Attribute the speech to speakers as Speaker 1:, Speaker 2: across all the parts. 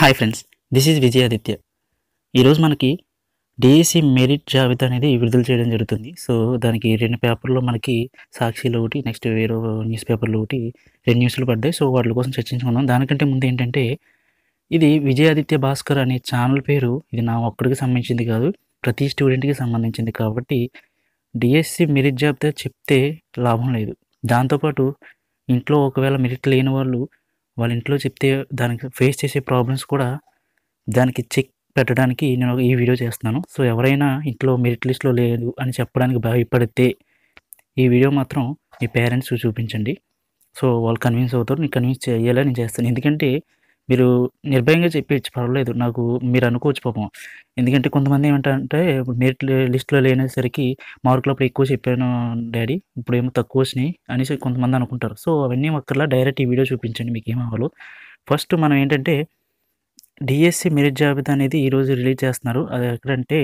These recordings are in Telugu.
Speaker 1: Hi friends, this is Vijayaditya. ఈరోజు మనకి డిఎస్సి మెరిట్ జాబితా అనేది విడుదల చేయడం జరుగుతుంది. సో, దానికి 2 పేపర్‌లో మనకి సాక్షిలో ఒకటి, నెక్స్ట్ వేరే న్యూస్ పేపర్‌లో ఒకటి 2 న్యూస్‌లు పడ్డాయి. సో, వాటిల కోసం చర్చించుకుందాం. దానికంటే ముందు ఏంటంటే, ఇది విజయాదిత్య భాస్కర్ అనే ఛానల్ పేరు ఇది నా ఒక్కడికి సంబంధించింది కాదు. ప్రతి స్టూడెంట్‌కి సంబంధించింది కాబట్టి, డిఎస్సి మెరిట్ జాబితా చెప్తే లాభం లేదు. దాంతో పాటు ఇంట్లో ఒకవేళ మెరిట్ లేని వాళ్ళు, వాళ్ళ ఇంట్లో చెప్తే దానికి ఫేస్ చేసే ప్రాబ్లమ్స్ కూడా దానికి చెక్ పెట్టడానికి నేను ఈ వీడియో చేస్తున్నాను. సో, ఎవరైనా ఇంట్లో మెరిట్ లిస్ట్‌లో లేదు అని చెప్పడానికి భయపడితే, ఈ వీడియో మాత్రం మీ పేరెంట్స్‌కి చూపించండి. సో, వాళ్ళు కన్విన్స్ అవుతారు. నేను కన్విన్స్ చేయాలని నేను చేస్తాను. ఎందుకంటే, మీరు నిర్భయంగా చెప్పేయచ్చు పర్వాలేదు. నాకు మీరు అనుకోవచ్చు పాపం. ఎందుకంటే కొంతమంది ఏమంటారంటే, ఇప్పుడు మెరిట్ లిస్ట్‌లో లేనేసరికి మార్కులు అప్పుడు ఎక్కువ చెప్పాను డ్యాడీ, ఇప్పుడేమో తక్కువ వచ్చినాయి అనేసి కొంతమంది అనుకుంటారు. సో, అవన్నీ అక్కర్లా, డైరెక్ట్ ఈ వీడియో చూపించండి మీకేం అవ్వాలో. ఫస్ట్ మనం ఏంటంటే డిఎస్సి మెరిట్ జాబితా అనేది ఈరోజు రిలీజ్ చేస్తున్నారు. అది ఎక్కడంటే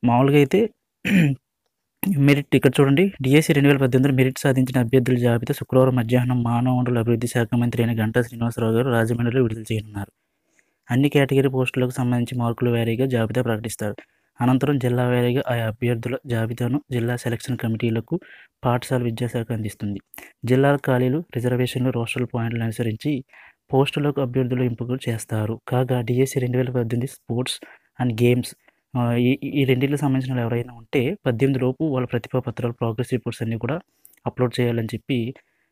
Speaker 1: మామూలుగా అయితే మెరిట్ ఇక్కడ చూడండి, డిఎస్సి 2018 మెరిట్ సాధించిన అభ్యర్థుల జాబితా శుక్రవారం మధ్యాహ్నం మానవ వనరుల అభివృద్ధి శాఖ మంత్రి అయిన గంటా శ్రీనివాసరావు గారు రాజమండ్రిలో విడుదల చేయనున్నారు. అన్ని కేటగిరీ పోస్టులకు సంబంధించి మార్కుల వారీగా జాబితా ప్రకటిస్తారు. అనంతరం జిల్లా వారీగా ఆయా అభ్యర్థుల జాబితాను జిల్లా సెలక్షన్ కమిటీలకు పాఠశాల విద్యాశాఖ అందిస్తుంది. జిల్లాల ఖాళీలు, రిజర్వేషన్లు, రోస్టల్ పాయింట్లను అనుసరించి పోస్టులకు అభ్యర్థులు ఎంపికలు చేస్తారు. కాగా డిఎస్సి 2018 స్పోర్ట్స్ అండ్ గేమ్స్ ఈ ఈ రెండిటికి సంబంధించిన వాళ్ళు ఎవరైనా ఉంటే 18 లోపు వాళ్ళ ప్రతిభా పత్రాలు, ప్రోగ్రెస్ రిపోర్ట్స్ అన్నీ కూడా అప్లోడ్ చేయాలని చెప్పి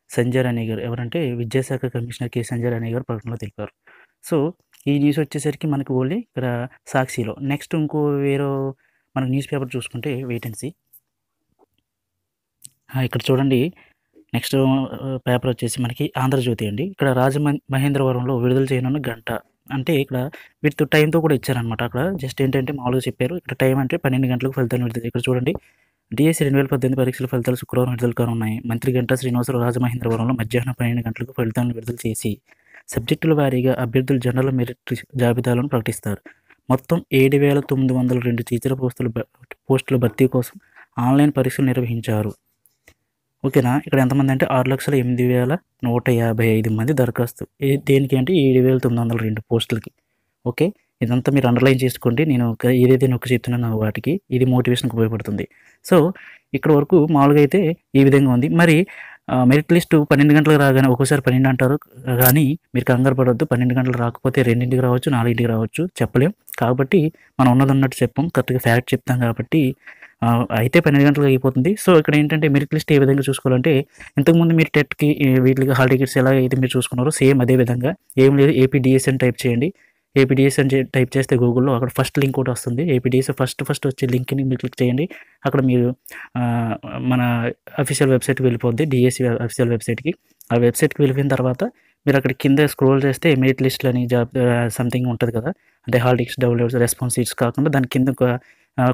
Speaker 1: సంజయ్ రాణి గారు, ఎవరంటే విద్యాశాఖ కమిషనర్ కె సంజయ్ రాణి గారు ప్రకటనలో తెలిపారు. సో, ఈ న్యూస్ వచ్చేసరికి మనకు ఓన్లీ ఇక్కడ సాక్షిలో. నెక్స్ట్ ఇంకో వేరే మన న్యూస్ పేపర్ చూసుకుంటే వెయిట్ అండ్ సీ. ఇక్కడ చూడండి, నెక్స్ట్ పేపర్ వచ్చేసి మనకి ఆంధ్రజ్యోతి అండి. ఇక్కడ మహేంద్రవరంలో విడుదల చేయనున్న గంట. అంటే ఇక్కడ విత్ టైమ్‌తో కూడా ఇచ్చారనమాట. అక్కడ జస్ట్ ఏంటంటే మామూలుగా చెప్పారు. ఇక్కడ టైం అంటే 12 గంటలకు ఫలితాలు విడుదల. ఇక్కడ చూడండి, డిఎస్సి 2018 పరీక్షల ఫలితాలు శుక్రవారం విడుదల కానున్నాయి. మంత్రి గంటా శ్రీనివాసరావు రాజమహేంద్రవరంలో మధ్యాహ్నం 12 గంటలకు ఫలితాలను విడుదల చేసి సబ్జెక్టుల వారీగా అభ్యర్థుల జనరల్ మెరిట్ జాబితాలను ప్రకటిస్తారు. మొత్తం 7,902 టీచర్ పోస్టుల భర్తీ కోసం ఆన్‌లైన్ పరీక్షలు నిర్వహించారు. ఓకేనా. ఇక్కడ ఎంతమంది అంటే 6,08,155 మంది దరఖాస్తు. దేనికి అంటే 7,902 పోస్టులకి. ఓకే. ఇదంతా మీరు అండర్‌లైన్ చేసుకోండి. నేను ఏదైతే నొక్కి చెప్తున్నానో వాటికి ఇది మోటివేషన్‌కి ఉపయోగపడుతుంది. సో, ఇక్కడ వరకు మామూలుగా అయితే ఈ విధంగా ఉంది. మరి మెరిట్ లిస్టు 12 గంటలకు రాగానే ఒక్కోసారి 12 అంటారు. కానీ మీరు కంగారు పడొద్దు. 12 గంటలకు రాకపోతే 2కి రావచ్చు, 4కి రావచ్చు, చెప్పలేం. కాబట్టి మనం ఉన్నదున్నట్టు చెప్పం. కరెక్ట్‌గా ఫ్యాక్ట్ చెప్తాం కాబట్టి అయితే 12 గంటలకు అయిపోతుంది. సో, ఇక్కడ ఏంటంటే మెరిట్ లిస్ట్ ఏ విధంగా చూసుకోవాలంటే, ఇంతకుముందు మీరు టెట్‌కి వీటికి హాల్ టికెట్స్ ఎలా అయితే మీరు చూసుకున్నారో సేమ్ అదే విధంగా ఏం లేదు, ఏపీడీఎస్ అని టైప్ చేయండి. ఏపీడీఎస్ అని టైప్ చేస్తే గూగుల్‌లో అక్కడ ఫస్ట్ లింక్ ఒకటి వస్తుంది. ఏపీడీఎస్ ఫస్ట్ వచ్చే లింక్‌ని మీరు క్లిక్ చేయండి. అక్కడ మీరు మన అఫీషియల్ వెబ్‌సైట్‌కి వెళ్ళిపోద్ది. డిఎస్సి అఫీషియల్ వెబ్‌సైట్‌కి. ఆ వెబ్‌సైట్‌కి వెళ్ళిపోయిన తర్వాత మీరు అక్కడ కింద స్క్రోల్ చేస్తే మెరిట్ లిస్ట్‌లని సంథింగ్ ఉంటది కదా! అంటే hall tickets downloads, response sheets కాకుండా దాని కింద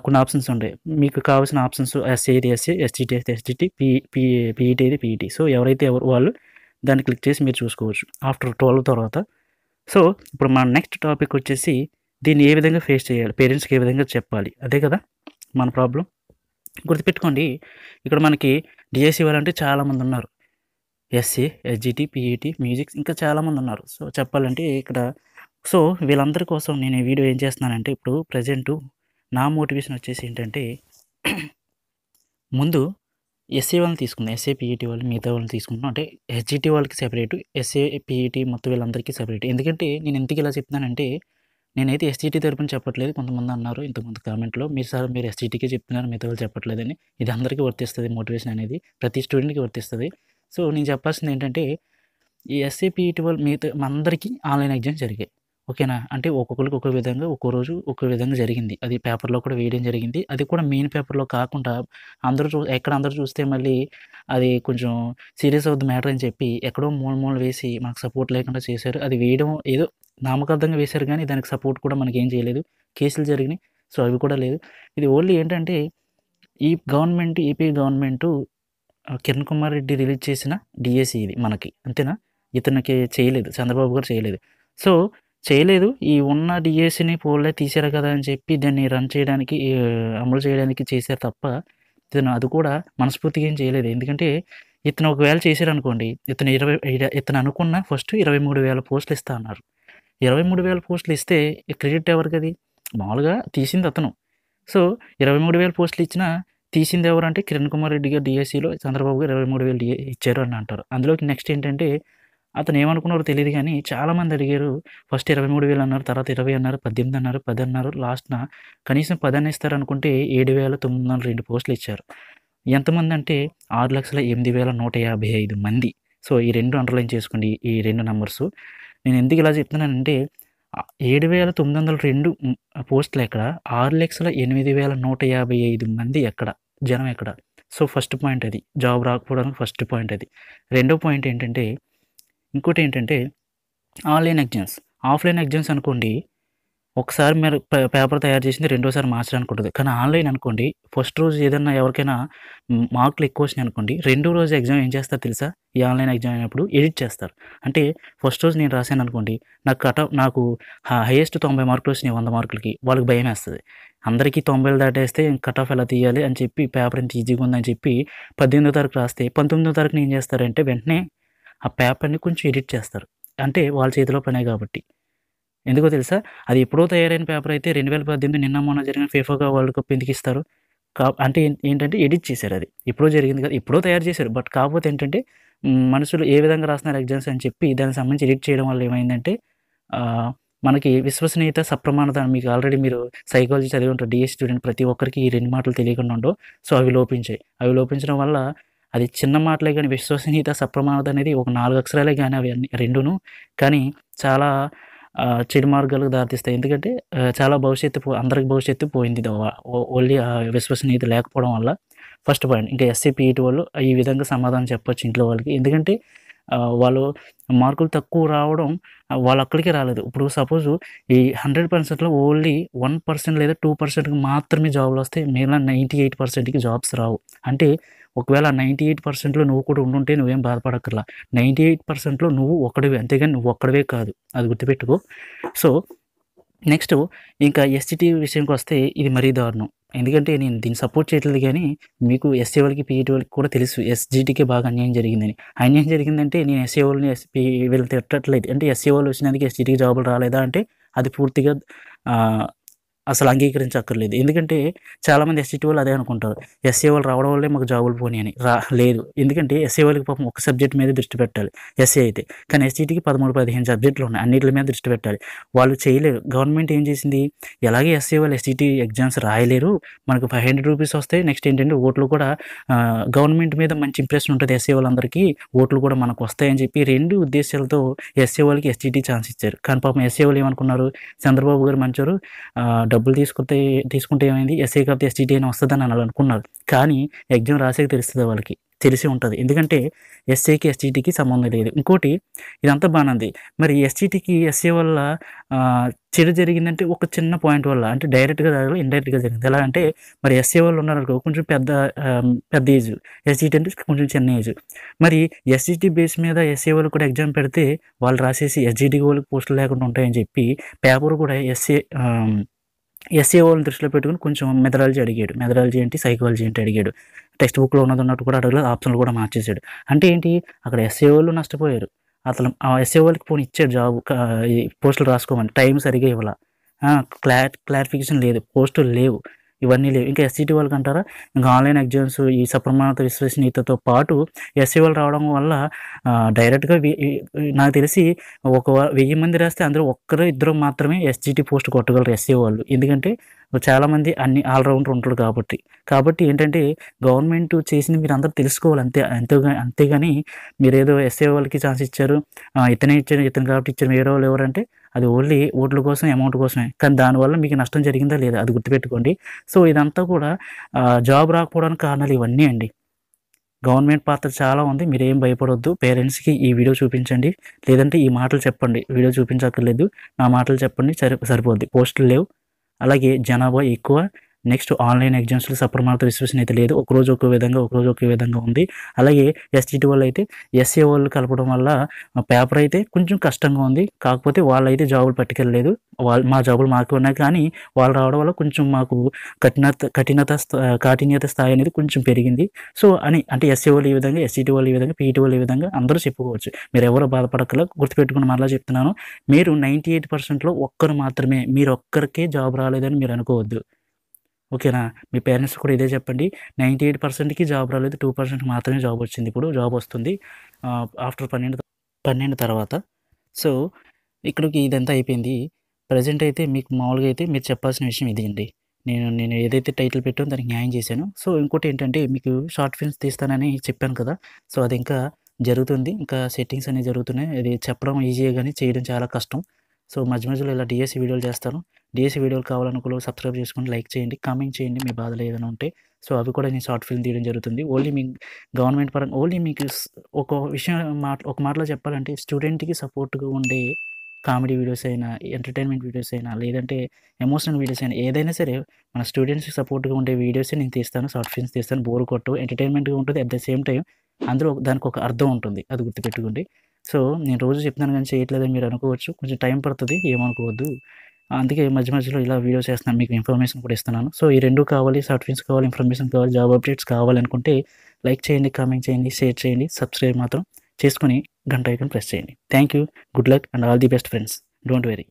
Speaker 1: కొన్ని ఆప్షన్స్ ఉంటాయి. మీకు కావాల్సిన ఆప్షన్స్ ఎస్సీ అయితే ఎస్సీ, ఎస్టీటీ అయితే ఎస్టీటీ, పీఈటీ అయితే పీఈటీ. సో, వాళ్ళు దాన్ని క్లిక్ చేసి మీరు చూసుకోవచ్చు. ఆఫ్టర్ 12 తర్వాత. సో, ఇప్పుడు మన నెక్స్ట్ టాపిక్ వచ్చేసి దీన్ని ఏ విధంగా ఫేస్ చేయాలి? పేరెంట్స్‌కి ఏ విధంగా చెప్పాలి? అదే కదా మన ప్రాబ్లమ్. గుర్తుపెట్టుకోండి, ఇక్కడ మనకి డీఎస్సీ వాళ్ళంటే చాలామందున్నారు. ఎస్సీ, ఎస్జీటీ, పీఈటీ, మ్యూజిక్స్ ఇంకా చాలామందున్నారు. సో, చెప్పాలంటే ఇక్కడ వీళ్ళందరి కోసం నేను ఈ వీడియో ఏం చేస్తున్నానంటే, ఇప్పుడు ప్రెజెంటు నా మోటివేషన్ వచ్చేసి ఏంటంటే, ముందు ఎస్సీ వాళ్ళని తీసుకుందాం. ఎస్సీ, పీఈటీ వాళ్ళు మిగతా వాళ్ళని తీసుకుంటున్నాం. అంటే ఎస్జీటీ వాళ్ళకి సెపరేటు, ఎస్సీ, పీఈటీ మొత్తం వీళ్ళందరికీ సెపరేట్. ఎందుకంటే నేను ఎందుకు ఇలా చెప్తున్నానంటే, నేనైతే ఎస్జీటీ తరపున చెప్పట్లేదు. కొంతమంది అన్నారు ఇంతకుముందు కామెంట్‌లో, మీరు ఎస్జీటీకే చెప్తున్నారు, మిగతా వాళ్ళు చెప్పట్లేదని. ఇది అందరికీ వర్తిస్తది మోటివేషన్ అనేది. ప్రతి స్టూడెంట్‌కి వర్తిస్తది. సో, నేను చెప్పాల్సింది ఏంటంటే, ఈ ఎస్సీ, పీఈటీ వాళ్ళు మిగతా మనందరికీ ఆన్‌లైన్ ఎగ్జామ్స్ జరిగాయి. ఓకేనా. అంటే ఒక్కొక్కళ్ళకి ఒక్కో విధంగా, ఒక్కో రోజు ఒక్కో విధంగా జరిగింది. అది పేపర్‌లో కూడా వేయడం జరిగింది. అది కూడా మెయిన్ పేపర్‌లో కాకుండా అందరూ చూస్తే మళ్ళీ అది కొంచెం సీరియస్ అవుద్ది మ్యాటర్ అని చెప్పి ఎక్కడో మూల వేసి మనకు సపోర్ట్ లేకుండా చేశారు. అది వేయడం ఏదో నామకార్థంగా వేశారు గానీ దానికి సపోర్ట్ కూడా మనకేం చేయలేదు. కేసులు జరిగినాయి. సో, అవి కూడా లేదు. ఇది ఓన్లీ ఏంటంటే ఈ AP government Kiran Kumar Reddy release చేసిన డీఏసీ ఇది మనకి. అంతేనా? ఇతనికి చేయలేదు. చంద్రబాబు గారు చేయలేదు. సో, చేయలేదు. ఈ ఉన్న డీఏసీని పోన్లే తీశారు కదా అని చెప్పి దాన్ని రన్ చేయడానికి అమలు చేయడానికి చేశారు తప్ప, ఇతను అది కూడా మనస్ఫూర్తిగా ఏం చేయలేదు. ఎందుకంటే ఇతను ఒకవేళ చేశారనుకోండి, ఇతను అనుకున్న ఫస్ట్ 23,000 పోస్టులు ఇస్తా అన్నారు. 23,000 పోస్టులు ఇస్తే క్రెడిట్ ఎవరికది? మామూలుగా తీసింది అతను. సో, 23,000 పోస్టులు ఇచ్చినా తీసింది ఎవరంటే కిరణ్ కుమార్ రెడ్డి గారు డీఎస్సీలో చంద్రబాబు గారు 23,000 ఇచ్చారు అని అంటారు. అందులోకి నెక్స్ట్ ఏంటంటే అతను ఏమనుకున్నారో తెలీదు గానీ చాలామంది అడిగారు. ఫస్ట్ 23,000 అన్నారు. తర్వాత 20 అన్నారు. 18 అన్నారు. 10 అన్నారు. లాస్ట్‌న కనీసం 10 అన్నా ఇస్తారనుకుంటే 7,902 పోస్టులు ఇచ్చారు. ఎంతమందంటే 6,08,155 మంది. సో, ఈ 2 అండర్‌లైన్ చేసుకోండి. ఈ 2 నంబర్సు. నేను ఎందుకు ఇలా చెప్తున్నానంటే 7,902 పోస్టులెక్కడ, 6,08,155 మంది ఎక్కడ, జనం ఎక్కడ. సో, ఫస్ట్ పాయింట్ అది. జాబ్ రాకపోవడానికి ఫస్ట్ పాయింట్ అది. రెండో పాయింట్ ఏంటంటే, ఇంకోటేంటంటే ఆన్‌లైన్ ఎగ్జామ్స్. ఆఫ్‌లైన్ ఎగ్జామ్స్ అనుకోండి, ఒకసారి మీరు పేపర్ తయారు చేసింది రెండోసారి మార్చడానికి ఉంటది. కానీ ఆన్‌లైన్ అనుకోండి, ఫస్ట్ రోజు ఏదన్నా ఎవరికైనా మార్కులు ఎక్కువొచ్చినాయి అనుకోండి, రెండో రోజు ఎగ్జామ్ ఏం చేస్తారో తెలుసా? ఈ ఆన్‌లైన్ ఎగ్జామ్ అయినప్పుడు ఎడిట్ చేస్తారు. అంటే ఫస్ట్ రోజు నేను రాశాననుకోండి, నాకు హైయెస్ట్ 90 మార్కులు వచ్చినాయి 100 మార్కులకి. వాళ్ళకి భయమేస్తది. అందరికీ 90లు దాటేస్తే కట్ ఆఫ్ ఎలా తీయాలి అని చెప్పి పేపర్ ఇంత ఈజీగా ఉందని చెప్పి 18థ్ తారీఖు రాస్తే 19థ్ తారీఖున ఏం చేస్తారంటే వెంటనే ఆ పేపర్‌ని కొంచెం ఎడిట్ చేస్తారు. అంటే వాళ్ళ చేతిలో పనే కాబట్టి. ఎందుకో తెలుసా? అది ఎప్పుడో తయారైన పేపర్ అయితే 2018 నిన్న మొన్న జరిగిన ఫిఫా వరల్డ్ కప్ ఎందుకిస్తారు? అంటే ఏంటంటే ఎడిట్ చేశారది. ఎప్పుడో జరిగింది కాదు. ఎప్పుడో తయారు చేశారు. బట్ కాకపోతే ఏంటంటే మనుషులు ఏ విధంగా రాస్తున్నారు ఎగ్జామ్స్ అని చెప్పి దానికి సంబంధించి ఎడిట్ చేయడం వల్ల ఏమైందంటే ఆహ్, మనకి విశ్వసనీయత, సప్రమాణత మీకు ఆల్రెడీ మీరు సైకాలజీ చదివి ఉంటారు. డీఎస్సీ స్టూడెంట్ ప్రతి ఒక్కరికి ఈ 2 మాటలు తెలియకుండా ఉండవు. సో, అవి లోపించాయి. అవి లోపించడం వల్ల అది చిన్న మాటలే గాని విశ్వసనీయత, సప్రమాణత అనేది ఒక 4 అక్షరాలే గాని అవి అన్ని రెండును. కానీ చాలా చెడు మార్గాలకు దారితీస్తాయి. ఎందుకంటే చాలా అందరికి భవిష్యత్తు పోయింది. ఓన్లీ విశ్వసనీయత లేకపోవడం వల్ల ఫస్ట్ పాయింట్. ఇంకా ఎస్సీ, పీఈటీ వాళ్ళు ఈ విధంగా సమాధానం చెప్పొచ్చు ఇంట్లో వాళ్ళకి. ఎందుకంటే వాళ్ళు మార్కులు తక్కువ రావడం వాళ్ళొక్కడికే రాలేదు. ఇప్పుడు సపోజు ఈ 100%లో ఓన్లీ 1% లేదా 2%కి మాత్రమే జాబ్‌లొస్తాయి. మిగిలిన 98%కి జాబ్స్ రావు. అంటే ఒకవేళ 98%లో నువ్వు కూడా ఉండుంటే నువ్వేం బాధపడక్కర్లా. 98%లో నువ్వు ఒక్కడివే. అంతేగాని నువ్వు ఒక్కడివే కాదు. అది గుర్తుపెట్టుకో. సో, నెక్స్టు ఇంకా ఎస్‌సీటీ విషయంకొస్తే ఇది మరీ దారుణం. ఎందుకంటే నేను దీన్ని సపోర్ట్ చేయట్లేదు గానీ, మీకు ఎస్సీ వాళ్ళకి, పీఈటీ వాళ్ళకి కూడా తెలుసు ఎస్‌జీటీకే బాగా అన్యాయం జరిగిందని. అన్యాయం జరిగిందంటే నేను ఎస్సీ వాళ్ళని, వీళ్ళని తిట్టట్లేదు. అంటే ఎస్సీ వాళ్ళు వచ్చినందుకు ఎస్‌జీటీకి జాబులు రాలేదా అంటే అది పూర్తిగా ఆహ్, అసలు అంగీకరించక్కర్లేదు. ఎందుకంటే చాలామంది ఎస్‌సీటీ వాళ్ళు అదే అనుకుంటారు. ఎస్సీ వాళ్ళు రావడం వల్లే మాకు జాబులు పోయినాయని. లేదు. ఎందుకంటే ఎస్సీ వాళ్ళకి పాపం ఒక సబ్జెక్ట్ మీదే దృష్టి పెట్టాలి. ఎస్సీ అయితే. కానీ ఎస్‌జీటీకి 13, 15 సబ్జెక్టులున్నాయి. అన్నిట్ల మీద దృష్టి పెట్టాలి. వాళ్ళు చేయలేరు. గవర్నమెంట్ ఏం చేసింది? ఎలాగే ఎస్సీ వాళ్ళు ఎస్‌జీటీ ఎగ్జామ్స్ రాయలేరు. మనకు ₹500 వస్తాయి. నెక్స్ట్ ఏంటంటే ఓట్లు కూడా గవర్నమెంట్ మీద మంచి ఇంప్రెషన్ ఉంటది ఎస్సీ వాళ్ళందరికీ. ఓట్లు కూడా మనకొస్తాయని చెప్పి 2 ఉద్దేశాలతో ఎస్సీ వాళ్ళకి ఎస్‌జీటీ ఛాన్స్ ఇచ్చారు. కానీ పాపం ఎస్సీ వాళ్ళు ఏమనుకున్నారు? చంద్రబాబు గారు మంచోరు డబ్బులు తీసుకుంటే ఏమైంది? ఎస్సీ కాకపోతే ఎస్‌జీటీ అయినా వస్తదని అనుకున్నారు. కానీ ఎగ్జామ్ రాసాక తెలుస్తది వాళ్ళకి. తెలిసి ఉంటది. ఎందుకంటే ఎస్సీకి, ఎస్‌జీటీకి సంబంధం లేదు. ఇంకోటి ఇదంతా బానే ఉంది. మరి ఎస్‌జీటీకి ఎస్సీ వల్ల చెడు జరిగిందంటే ఒక చిన్న పాయింట్ వల్ల. అంటే డైరెక్ట్‌గా కాదు ఇండైరెక్ట్‌గా జరిగింది. ఎలా అంటే మరి ఎస్సీ వాళ్ళు ఉన్నారనుకో కొంచెం పెద్ద ఏజ్. ఎస్‌జీటీ అంటే కొంచెం చిన్న ఏజ్. మరి ఎస్‌జీటీ బేస్ మీద ఎస్సీ వాళ్ళు కూడా ఎగ్జామ్ పెడితే వాళ్ళు రాసేసి ఎస్‌జీటీ వాళ్ళకి పోస్టులు లేకుండా ఉంటాయని చెప్పి పేపర్ కూడా ఎస్సీ వాళ్ళని దృష్టిలో పెట్టుకొని కొంచెం మెథడాలజీ అడిగాడు. మెథడాలజీ ఏంటి? సైకాలజీ ఏంటి అడిగాడు. టెక్స్ట్ బుక్‌లో ఉన్నదన్నట్టు కూడా అడగలేదు. ఆప్షన్‌లు కూడా మార్చేసాడు. అంటే ఏంటి? అక్కడ ఎస్సీ వాళ్ళు నష్టపోయారు. అసలు ఆ ఎస్సీ వాళ్ళకి పోనీ ఇచ్చాడు జాబ్ ఈ పోస్టులు రాసుకోమని. టైం సరిగ్గా ఇవ్వల. ఆ! క్లారిఫికేషన్ లేదు. పోస్టులు లేవు. ఇవన్నీ లేవు. ఇంకా ఎస్‌సీటీ వాళ్ళకంటారా? ఇంకా ఆన్‌లైన్ ఎగ్జామ్స్ ఈ సప్రమాణత, విశ్వసనీయతతో పాటు ఎస్సీ వాళ్ళు రావడం వల్ల డైరెక్ట్‌గా నాకు తెలిసి 1000 మంది రాస్తే అందులో ఒక్కరో, ఇద్దరో మాత్రమే ఎస్‌జీటీ పోస్ట్ కొట్టగలరు ఎస్సీ వాళ్ళు. ఎందుకంటే చాలామంది అన్ని ఆల్ రౌండర్ ఉంటారు కాబట్టి. కాబట్టి ఏంటంటే గవర్నమెంట్ చేసింది మీరందరూ తెలుసుకోవాలి అంతే. అంతేగాని మీరేదో ఎస్సీ వాళ్ళకి ఛాన్స్ ఇచ్చారు. ఇతనే ఇచ్చారు, ఇతను కాబట్టి ఇచ్చారు. వేరే వాళ్ళు ఎవరంటే అది ఓన్లీ ఓట్ల కోసం, అమౌంట్ కోసమే. కానీ దానివల్ల మీకు నష్టం జరిగిందా లేదా? అది గుర్తుపెట్టుకోండి. సో, ఇదంతా కూడా జాబ్ రాకపోవడానికి కారణాలు ఇవన్నీ అండి. గవర్నమెంట్ పాత్ర చాలా ఉంది. మీరేం భయపడొద్దు. పేరెంట్స్‌కి ఈ వీడియో చూపించండి. లేదంటే ఈ మాటలు చెప్పండి. వీడియో చూపించక్కర్లేదు. నా మాటలు చెప్పండి సరిపోద్ది. పోస్టులు లేవు. అలాగే జనాభా ఎక్కువ. నెక్స్ట్ ఆన్లైన్ ఎగ్జామ్స్లో సప్రమాణ రిజర్వేషన్ అయితే లేదు. ఒకరోజు ఒక విధంగా, ఒకరోజు ఒక విధంగా ఉంది. అలాగే ఎస్జిటి వాళ్ళు అయితే ఎస్ఏ వాళ్ళు కలపడం వల్ల పేపర్ అయితే కొంచెం కష్టంగా ఉంది. కాకపోతే వాళ్ళైతే జాబులు పట్టుకెళ్ళలేదు. మా జాబులు మాకు ఉన్నాయి, కానీ వాళ్ళు రావడం వల్ల కొంచెం మాకు కాఠిన్యత స్థాయి అనేది కొంచెం పెరిగింది. సో అంటే ఎస్ఏ వాళ్ళు ఈ విధంగా, ఎస్జిటి వాళ్ళు ఈ విధంగా, పీఈటీ వాళ్ళు ఈ విధంగా అందరూ చెప్పుకోవచ్చు. మీరు ఎవరు బాధపడక్కర్లేదు. గుర్తుపెట్టుకుని మరలా చెప్తున్నాను, మీరు 98%లో ఒక్కరు మాత్రమే, మీరు ఒక్కరికే జాబ్ రాలేదని మీరు అనుకోవద్దు. ఓకేనా? మీ పేరెంట్స్ కూడా ఇదే చెప్పండి. 98%కి జాబ్ రాలేదు, 2% మాత్రమే జాబ్ వచ్చింది. ఇప్పుడు జాబ్ వస్తుంది ఆఫ్టర్ 12 తర్వాత. సో ఇక్కడికి ఇదంతా అయిపోయింది. ప్రెజెంట్ అయితే మీకు మామూలుగా అయితే మీరు చెప్పాల్సిన విషయం ఇది అండి. నేను ఏదైతే టైటిల్ పెట్టానో దానికి న్యాయం చేశాను. సో ఇంకోటి ఏంటంటే, మీకు షార్ట్ ఫిల్మ్స్ తీస్తానని చెప్పాను కదా! సో అది ఇంకా జరుగుతుంది. ఇంకా సెట్టింగ్స్ అనేవి జరుగుతున్నాయి. ఇది చెప్పడం ఈజీయే గానీ చేయడం చాలా కష్టం. సో మధ్య మధ్యలో ఇలా డీఎస్సీ వీడియోలు చేస్తాను. డీఎస్సీ వీడియోలు కావాలనుకున్న సబ్స్క్రైబ్ చేసుకోండి, లైక్ చేయండి, కామెంట్ చేయండి మీ బాధలు ఏదైనా ఉంటే. సో అవి కూడా నేను షార్ట్ ఫిల్మ్ తీయడం జరుగుతుంది. ఓన్లీ మీ గవర్నమెంట్ పరంగా ఓన్లీ మీకు ఒక విషయం ఒక మాటలో చెప్పాలంటే, స్టూడెంట్‌కి సపోర్ట్‌గా ఉండే కామెడీ వీడియోస్ అయినా, ఎంటర్‌టైన్‌మెంట్ వీడియోస్ అయినా, లేదంటే ఎమోషనల్ వీడియోస్ అయినా, ఏదైనా సరే మన స్టూడెంట్స్‌కి సపోర్ట్‌గా ఉండే వీడియోసే నేను తీస్తాను. షార్ట్ ఫిల్మ్స్ తీస్తాను. బోర్ కొట్టవు, ఎంటర్‌టైన్‌మెంట్‌గా ఉంటుంది. అట్ ద సేమ్ టైమ్ అందులో దానికొక అర్థం ఉంటుంది. అది గుర్తుపెట్టుకోండి. సో నేను రోజు చెప్తున్నాను గానీ చేయట్లేదని మీరు అనుకోవచ్చు. కొంచెం టైం పడతది, ఏమనుకోవద్దు. అందుకే మధ్య మధ్యలో ఇలా వీడియోస్ చేస్తున్నాను. మీకు ఇన్ఫర్మేషన్ కూడా ఇస్తున్నాను. సో ఈ 2 కావాలి, షార్ట్ ఫిల్మ్స్ కావాలి, ఇన్ఫర్మేషన్ కావాలి, జాబ్ అప్డేట్స్ కావాలనుకుంటే లైక్ చేయండి, కామెంట్ చేయండి, షేర్ చేయండి, సబ్స్క్రైబ్ మాత్రం చేసుకొని గంట ఐకాన్ ప్రెస్ చేయండి. Thank you. Good luck and all the best friends. Don't worry.